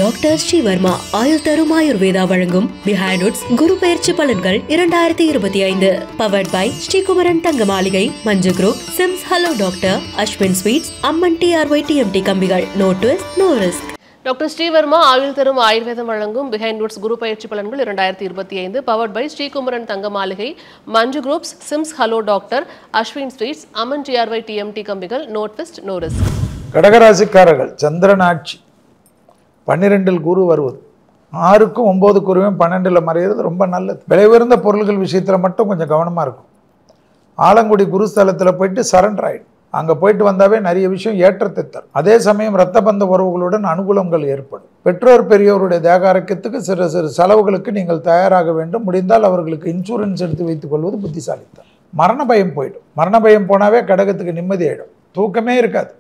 Doctor Srivarma ஆயுள் தரும் ஆயுர்வேதா வழங்கும் பிஹைண்ட் வுட்ஸ் குரு பெயர்ச்சி பலன்கள் 2025 powered by Sri Kumaran Thanga Maaligai, Manju group, SIMS hello doctor, Ashwin sweets, Amman TRY TMT கம்பிகள். No twist, no risk. Doctor Srivarma ஆயுள் தரும் ஆயுர்வேதம் வழங்கும் பிஹைண்ட் வுட்ஸ் குரு பயிற்சி பலன்கள் 2025 powered by Sri Kumaran Thanga Maaligai, Manju groups, SIMS hello doctor, Ashwin sweets, Amman TRY TMT கம்பிகள். No twist, no risk. கடகராசிக்காரர்கள் சந்திரன் ஆட்சி 12 குரு வருவது, 6க்கும் 9 குருவையும் 12ல் மறைகிறது ரொம்ப நல்லது. விலை உயர்ந்த பொருள்கள் விஷயத்தில் மட்டும் கொஞ்சம் கவனமாக இருக்கும். ஆலங்குடி குருஸ்தலத்தில் போயிட்டு சரண்டர் ஆகிடும். அங்கே போயிட்டு வந்தாவே நிறைய விஷயம் ஏற்றத்தை தரும். அதே சமயம் இரத்த பந்த உறவுகளுடன் அனுகூலங்கள் ஏற்படும். பெற்றோர் பெரியோருடைய தேக ஆரோக்கியத்துக்கு சிறு சிறு செலவுகளுக்கு நீங்கள் தயாராக வேண்டும். முடிந்தால் அவர்களுக்கு இன்சூரன்ஸ் எடுத்து வைத்துக் கொள்வது புத்திசாலித்தான். மரண பயம் போயிடும். மரண பயம் போனாவே கடகத்துக்கு நிம்மதி ஆகிடும். தூக்கமே இருக்காது,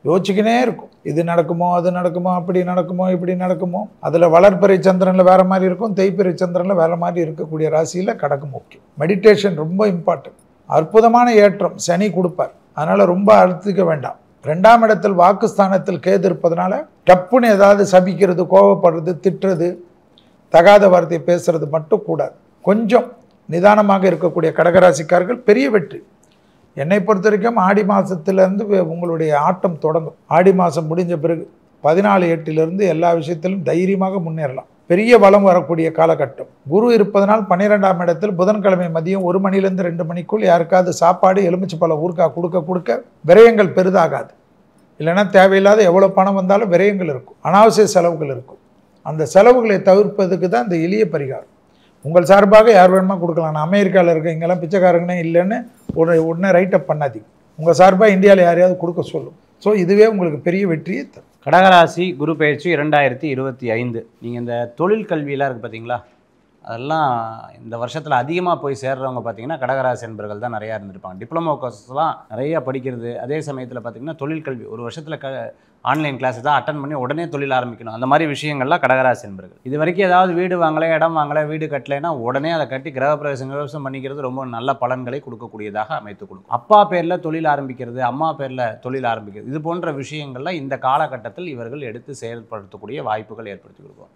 யோசிச்சுக்கினே இருக்கும். இது நடக்குமோ, அது நடக்குமோ, அப்படி நடக்குமோ, இப்படி நடக்குமோ. அதில் வளர்பிறை சந்திரனில் வேறு மாதிரி இருக்கும், தேய்பிறை சந்திரனில் வேறு மாதிரி இருக்கக்கூடிய ராசியில் கடகம் முக்கியம். மெடிடேஷன் ரொம்ப இம்பார்ட்டன்ட். அற்புதமான ஏற்றம் சனி கொடுப்பார். அதனால் ரொம்ப அழுத்திக்க வேண்டாம். 2ஆம் இடத்தில் வாக்குஸ்தானத்தில் கேது இருப்பதனால டப்புன்னு ஏதாவது சபிக்கிறது, கோபப்படுறது, திட்டுறது, தகாத வார்த்தை பேசுறது மட்டும் கூடாது. கொஞ்சம் நிதானமாக இருக்கக்கூடிய கடகராசிக்காரர்கள் பெரிய வெற்றி. என்னை பொறுத்த வரைக்கும் ஆடி மாதத்துலேருந்து உங்களுடைய ஆட்டம் தொடங்கும். ஆடி மாதம் முடிஞ்ச பிறகு 14/8 எல்லா விஷயத்திலும் தைரியமாக முன்னேறலாம். பெரிய பலம் வரக்கூடிய காலகட்டம். குரு இருப்பதனால் 12ஆம் இடத்தில் புதன்கிழமை மதியம் 1 மணிலேருந்து 2 மணிக்குள் யாருக்காவது சாப்பாடு, எலுமிச்சை பழம் ஊறுகாய் கொடுக்க விரயங்கள் பெரிதாகாது. இல்லைன்னா தேவையில்லாத எவ்வளோ பணம் வந்தாலும் விரயங்கள் இருக்கும், அனாவசிய செலவுகள் இருக்கும். அந்த செலவுகளை தவிர்ப்பதுக்கு தான் இந்த எளிய பரிகாரம். உங்கள் சார்பாக யார் வேணுமா கொடுக்கலாம். நான் அமெரிக்காவில் இருக்க இங்கெல்லாம் பிச்சைக்காரங்கன்னே இல்லைன்னு உடனே ரைட்டப் பண்ணாதீங்க. உங்கள் சார்பாக இந்தியாவில் யாரையாவது கொடுக்க சொல்லும். ஸோ இதுவே உங்களுக்கு பெரிய வெற்றியை தரும். கடகராசி குரு பயிற்சி 2025. நீங்கள் இந்த தொழில் கல்வியெலாம் இருக்குது பார்த்தீங்களா, அதெல்லாம் இந்த வருஷத்தில் அதிகமாக போய் சேர்றவங்க பார்த்தீங்கன்னா கடகராசி என்பர்கள் தான் நிறையா இருந்திருப்பாங்க. டிப்ளமோ கோர்ஸ்லாம் நிறையா படிக்கிறது. அதே சமயத்தில் பார்த்திங்கன்னா தொழில் கல்வி ஒரு வருஷத்தில் ஆன்லைன் கிளாஸ் தான் அட்டன் பண்ணி உடனே தொழில் ஆரம்பிக்கணும். அந்த மாதிரி விஷயங்கள்லாம் கடகராசி என்பர்கள். இது வரைக்கும் ஏதாவது வீடு வாங்கலை, இடம் வாங்கலை, வீடு கட்டலைன்னா உடனே அதை கட்டி கிரகப்பிரவேசம் பண்ணிக்கிறது ரொம்ப நல்ல பலன்களை கொடுக்கக்கூடியதாக அமைத்து கொடுக்கும். அப்பா பேரில் தொழில் ஆரம்பிக்கிறது, அம்மா பேரில் தொழில் ஆரம்பிக்கிறது, இது போன்ற விஷயங்கள்லாம் இந்த காலகட்டத்தில் இவர்கள் எடுத்து செயல்படுத்தக்கூடிய வாய்ப்புகள் ஏற்படுத்தி கொடுக்கும்.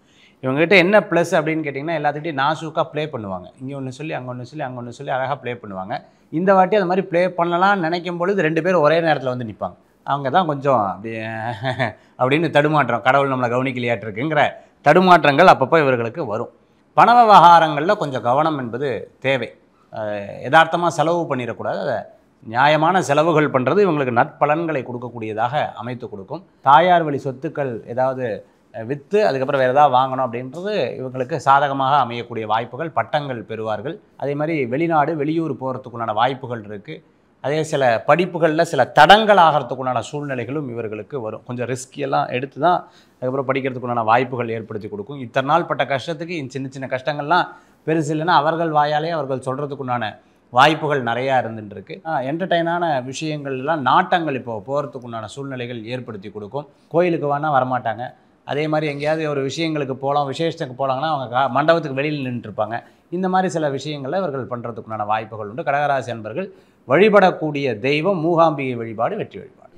இவங்ககிட்ட என்ன ப்ளஸ் அப்படின்னு கேட்டிங்கன்னா, எல்லாத்துக்கிட்டையும் நாசூக்காக ப்ளே பண்ணுவாங்க. இங்கே ஒன்று சொல்லி அங்கே ஒன்று சொல்லி அங்கே ஒன்று சொல்லி அழகாக ப்ளே பண்ணுவாங்க. இந்த வாட்டி அது மாதிரி ப்ளே பண்ணலாம்னு நினைக்கும் பொழுது 2 பேர் ஒரே நேரத்தில் வந்து நிற்பாங்க. அவங்க தான் கொஞ்சம் அப்படின்னு தடுமாற்றம், கடவுள் நம்மளை கவனிக்கலையாட்டிருக்குங்கிற தடுமாற்றங்கள் அப்பப்போ இவர்களுக்கு வரும். பண விவகாரங்களில் கொஞ்சம் கவனம் என்பது தேவை. யதார்த்தமாக செலவு பண்ணிடக்கூடாது. அதை நியாயமான செலவுகள் பண்ணுறது இவங்களுக்கு நற்பலன்களை கொடுக்கக்கூடியதாக அமைத்து கொடுக்கும். தாயார் வழி சொத்துக்கள் ஏதாவது விற்று அதுக்கப்புறம் வேறு ஏதாவது வாங்கணும் அப்படின்றது இவங்களுக்கு சாதகமாக அமையக்கூடிய வாய்ப்புகள். பட்டங்கள் பெறுவார்கள். அதே மாதிரி வெளிநாடு வெளியூர் போகிறதுக்குண்டான வாய்ப்புகள் இருக்குது. அதே சில படிப்புகளில் சில தடங்கள் ஆகிறதுக்குண்டான சூழ்நிலைகளும் இவர்களுக்கு வரும். கொஞ்சம் ரிஸ்கியெல்லாம் எடுத்து தான் அதுக்கப்புறம் படிக்கிறதுக்குண்டான வாய்ப்புகள் ஏற்படுத்தி கொடுக்கும். இத்தனை நாள் பட்ட கஷ்டத்துக்கு சின்ன சின்ன கஷ்டங்கள்லாம் பெருசு இல்லைன்னா அவர்கள் வாயாலே அவர்கள் சொல்கிறதுக்குண்டான வாய்ப்புகள் நிறையா இருந்துட்டுருக்கு. என்டர்டெயினான விஷயங்கள்லாம் நாட்டங்கள் இப்போது போகிறதுக்குண்டான சூழ்நிலைகள் ஏற்படுத்தி கொடுக்கும். கோயிலுக்கு வேணால் வரமாட்டாங்க. அதே மாதிரி எங்கேயாவது ஒரு விஷயங்களுக்கு போகலாம், விசேஷத்துக்கு போகலாங்கன்னா அவங்க மண்டபத்துக்கு வெளியில் நின்றுருப்பாங்க. இந்த மாதிரி சில விஷயங்களில் இவர்கள் பண்ணுறதுக்குண்டான வாய்ப்புகள் உண்டு. கடகராசி என்பர்கள் வழிபடக்கூடிய தெய்வம் மூகாம்பிகை வழிபாடு வெற்றி வழிபாடு.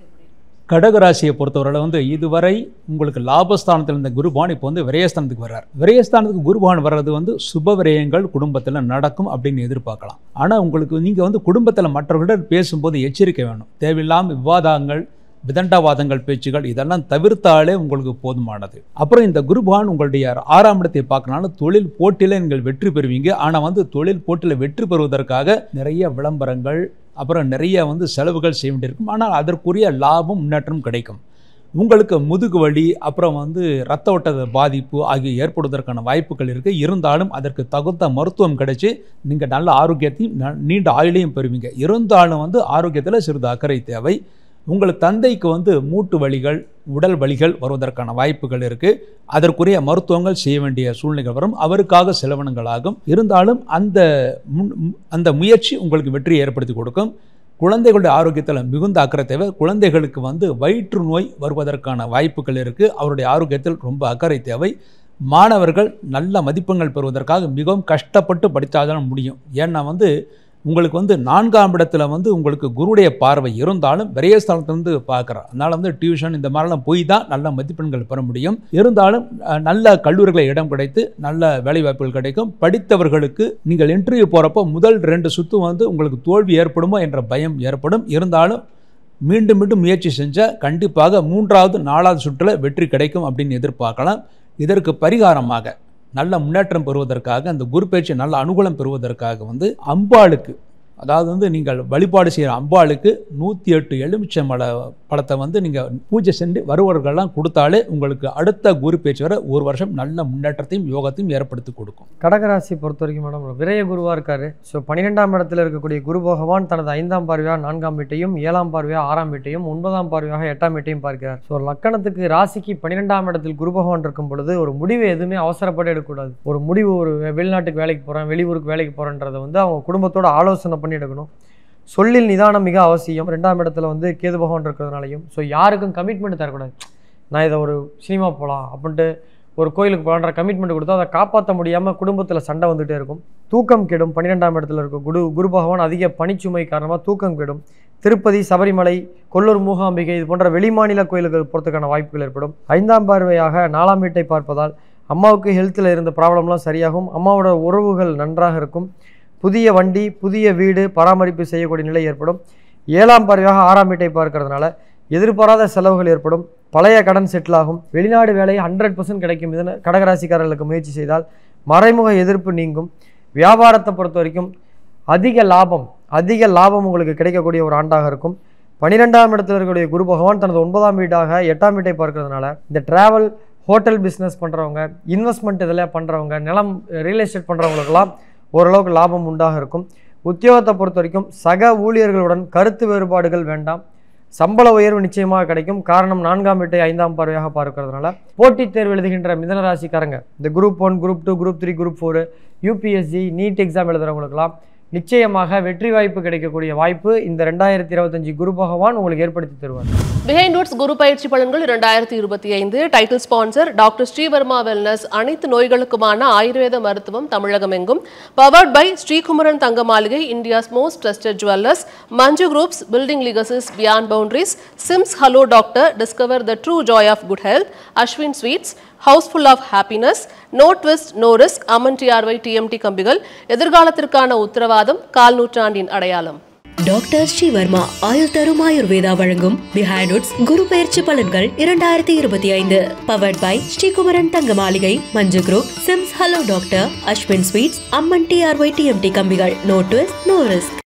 கடகராசியை பொறுத்தவரை இதுவரை உங்களுக்கு லாபஸ்தானத்தில் இருந்த குருபான் இப்போ விரயஸ்தானத்துக்கு வர்றார். விரயஸ்தானத்துக்கு குருபான் வர்றது சுப விரயங்கள் குடும்பத்தில் நடக்கும் அப்படின்னு எதிர்பார்க்கலாம். ஆனால் உங்களுக்கு நீங்கள் குடும்பத்தில் மற்றவர்களிடம் பேசும்போது எச்சரிக்கை வேணும். தேவையில்லாமல் விவாதங்கள், விதண்டாவாதங்கள், பேச்சுகள் இதெல்லாம் தவிர்த்தாலே உங்களுக்கு போதுமானது. அப்புறம் இந்த குருபான் உங்களுடைய 6ஆம் இடத்தை பார்க்கனால தொழில் போட்டியில் நீங்கள் வெற்றி பெறுவீங்க. ஆனால் தொழில் போட்டியில் வெற்றி பெறுவதற்காக நிறைய விளம்பரங்கள், அப்புறம் நிறைய செலவுகள் செய்ய வேண்டியிருக்கும். ஆனால் அதற்குரிய லாபம், முன்னேற்றம் கிடைக்கும். உங்களுக்கு முதுகு வலி, அப்புறம் இரத்த ஓட்ட பாதிப்பு ஆகிய ஏற்படுவதற்கான வாய்ப்புகள் இருக்குது. இருந்தாலும் அதற்கு தகுந்த மருத்துவம் கிடைச்சி நீங்கள் நல்ல ஆரோக்கியத்தையும் நீண்ட ஆயுளையும் பெறுவீங்க. இருந்தாலும் ஆரோக்கியத்தில் சிறிது அக்கறை தேவை. உங்கள் தந்தைக்கு மூட்டு வலிகள், உடல் வலிகள் வருவதற்கான வாய்ப்புகள் இருக்குது. அதற்குரிய மருத்துவங்கள் செய்ய வேண்டிய சூழ்நிலைகள் வரும். அவருக்காக செலவினங்களாகும். இருந்தாலும் அந்த முயற்சி உங்களுக்கு வெற்றி ஏற்படுத்தி கொடுக்கும். குழந்தைகளுடைய ஆரோக்கியத்தில் மிகுந்த அக்கறை தேவை. குழந்தைகளுக்கு வயிற்று நோய் வருவதற்கான வாய்ப்புகள் இருக்குது. அவருடைய ஆரோக்கியத்தில் ரொம்ப அக்கறை தேவை. மாணவர்கள் நல்ல மதிப்பெண்கள் பெறுவதற்காக மிகவும் கஷ்டப்பட்டு படித்தாதான் முடியும். ஏன்னா உங்களுக்கு வந்து 4ஆம் இடத்துல வந்து உங்களுக்கு குருடைய பார்வை இருந்தாலும் விரயஸ்தானத்திலிருந்து பார்க்குறார். அதனால் வந்து டியூஷன் இந்த மாதிரிலாம் போய் தான் நல்ல மதிப்பெண்கள் பெற முடியும். இருந்தாலும் நல்ல கல்லூரிகளை இடம் கிடைத்து நல்ல வேலைவாய்ப்புகள் கிடைக்கும். படித்தவர்களுக்கு நீங்கள் இன்டர்வியூ போகிறப்போ முதல் 2 சுற்று வந்து உங்களுக்கு தோல்வி ஏற்படுமோ என்ற பயம் ஏற்படும். இருந்தாலும் மீண்டும் மீண்டும் முயற்சி செஞ்சால் கண்டிப்பாக 3வது 4வது சுற்றில் வெற்றி கிடைக்கும் அப்படின்னு எதிர்பார்க்கலாம். இதற்கு பரிகாரமாக நல்ல முன்னேற்றம் பெறுவதற்காக, அந்த குரு பயிற்சி நல்ல அனுகூலம் பெறுவதற்காக வந்து அம்பாளுக்கு, அதாவது வந்து நீங்கள் வழிபாடு செய்கிற அம்பாளுக்கு 108 எலுமிச்சை பழத்தை வந்து நீங்கள் பூஜை செஞ்சு வருவர்கள்லாம் கொடுத்தாலே உங்களுக்கு அடுத்த குரு பேச்சு வர 1 வருஷம் நல்ல முன்னேற்றத்தையும் யோகத்தையும் ஏற்படுத்தி கொடுக்கும். கடகராசி பொறுத்த வரைக்கும் மேடம் விரய குருவாக இருக்காரு. ஸோ 12ஆம் இடத்துல இருக்கக்கூடிய குரு பகவான் தனது 5ஆம் பார்வையாக 4ஆம் வீட்டையும் 7ஆம் பார்வையாக 6ஆம் வீட்டையும் 9ஆம் பார்வையாக 8ஆம் வீட்டையும் பார்க்கிறார். ஸோ லக்கணத்துக்கு ராசிக்கு 12ஆம் இடத்தில் குரு பகவான் இருக்கும் பொழுது ஒரு முடிவு எதுவுமே அவசரப்பட்டு எடுக்கக்கூடாது. ஒரு முடிவு, ஒரு வெளிநாட்டுக்கு வேலைக்கு போகிறேன், வெளியூருக்கு வேலைக்கு போகிறேன்றதை வந்து அவங்க குடும்பத்தோட ஆலோசனை பண்ணி எடுக்கணும். சொல்லில் நிதானம் மிக அவசியம். 2ஆம் இடத்துல வந்து கேது பகவான் இருக்கிறதுனாலையும் ஸோ யாருக்கும் கமிட்மெண்ட் தரக்கூடாது. நான் இதை ஒரு சினிமா போகலாம் அப்படின்ட்டு ஒரு கோயிலுக்கு போகலான்ற கமிட்மெண்ட் கொடுத்தா அதை காப்பாற்ற முடியாமல் குடும்பத்தில் சண்டை வந்துகிட்டே இருக்கும். தூக்கம் கெடும். 12ஆம் இடத்துல இருக்கும் குரு பகவான் அதிக பணிச்சுமை காரணமாக தூக்கம் கெடும். திருப்பதி, சபரிமலை, கொல்லூர் மூகாம்பிகை இது போன்ற வெளிமாநில கோயில்கள் போகிறதுக்கான வாய்ப்புகள் ஏற்படும். 5ஆம் பார்வையாக 4ஆம் வீட்டை பார்ப்பதால் அம்மாவுக்கு ஹெல்த்தில் இருந்த ப்ராப்ளம்லாம் சரியாகும். அம்மாவோட உறவுகள் நன்றாக இருக்கும். புதிய வண்டி, புதிய வீடு பராமரிப்பு செய்யக்கூடிய நிலை ஏற்படும். 7ஆம் பார்வையாக 6ஆம் வீட்டை பார்க்கறதுனால எதிர்பாராத செலவுகள் ஏற்படும். பழைய கடன் செட்டில் ஆகும். வெளிநாடு வேலை 100% கிடைக்கும். இதனை கடகராசிக்காரர்களுக்கு முயற்சி செய்தால் மறைமுக எதிர்ப்பு நீங்கும். வியாபாரத்தை பொறுத்த வரைக்கும் அதிக லாபம் உங்களுக்கு கிடைக்கக்கூடிய ஒரு ஆண்டாக இருக்கும். 12ஆம் இடத்தில் இருக்கக்கூடிய குரு பகவான் தனது 9ஆம் வீடாக 8ஆம் வீட்டை பார்க்கறதுனால இந்த டிராவல், ஹோட்டல் பிஸ்னஸ் பண்ணுறவங்க, இன்வெஸ்ட்மெண்ட் இதில் பண்ணுறவங்க, நிலம் ரியல் எஸ்டேட் பண்ணுறவங்களுக்கெல்லாம் ஓரளவுக்கு லாபம் உண்டாக இருக்கும். உத்தியோகத்தை பொறுத்த வரைக்கும் சக ஊழியர்களுடன் கருத்து வேறுபாடுகள் வேண்டாம். சம்பள உயர்வு நிச்சயமாக கிடைக்கும். காரணம் 4ஆம் வீட்டை 5ஆம் பார்வையாக பார்க்கறதுனால. போட்டித் தேர்வு எழுதுகின்ற மிதன ராசிக்காரங்க, இந்த group 1, group 2, group 3, group 4, UPSC, NEET exam எழுதுறவங்களுக்கெல்லாம் நிச்சயமாக வெற்றி வாய்ப்பு கிடைக்கக்கூடிய வாய்ப்பு இந்த 2025 குரு பகவான் உங்களுக்கு ஏற்படுத்தி தருவார். பிஹைண்ட் ரூட்ஸ் குரு பயிற்சி பலன்கள் 2025 title sponsor doctor Sreevarma wellness. அனைத்து நோய்களுக்குமான ஆயுர்வேத மருத்துவம் தமிழகம் எங்கும். Powered by Sri Kumaran Thanga Maligai, India's most trusted jewellers. Manju groups, building legacies beyond boundaries. SIMS hello doctor, discover the true joy of good health. Ashwin sweets, housefull of happiness. No twist no risk. Aman TRY TMT கம்பிகள், எதிர்காலத்திற்கான உத்தரவாதம், கால் நூற்றாண்டின் அடையாளம். Doctor Srivarma ஆயுள் தரும் ஆயுர்வேதா வழங்கும் behind roots குரு பயிற்சி பலன்கள் 2025. Powered by Sri Kumaran Thanga Maaligai, Manju group, SIMS hello doctor, Ashwin sweets, Amman TRY TMT கம்பிகள். No twist no risk.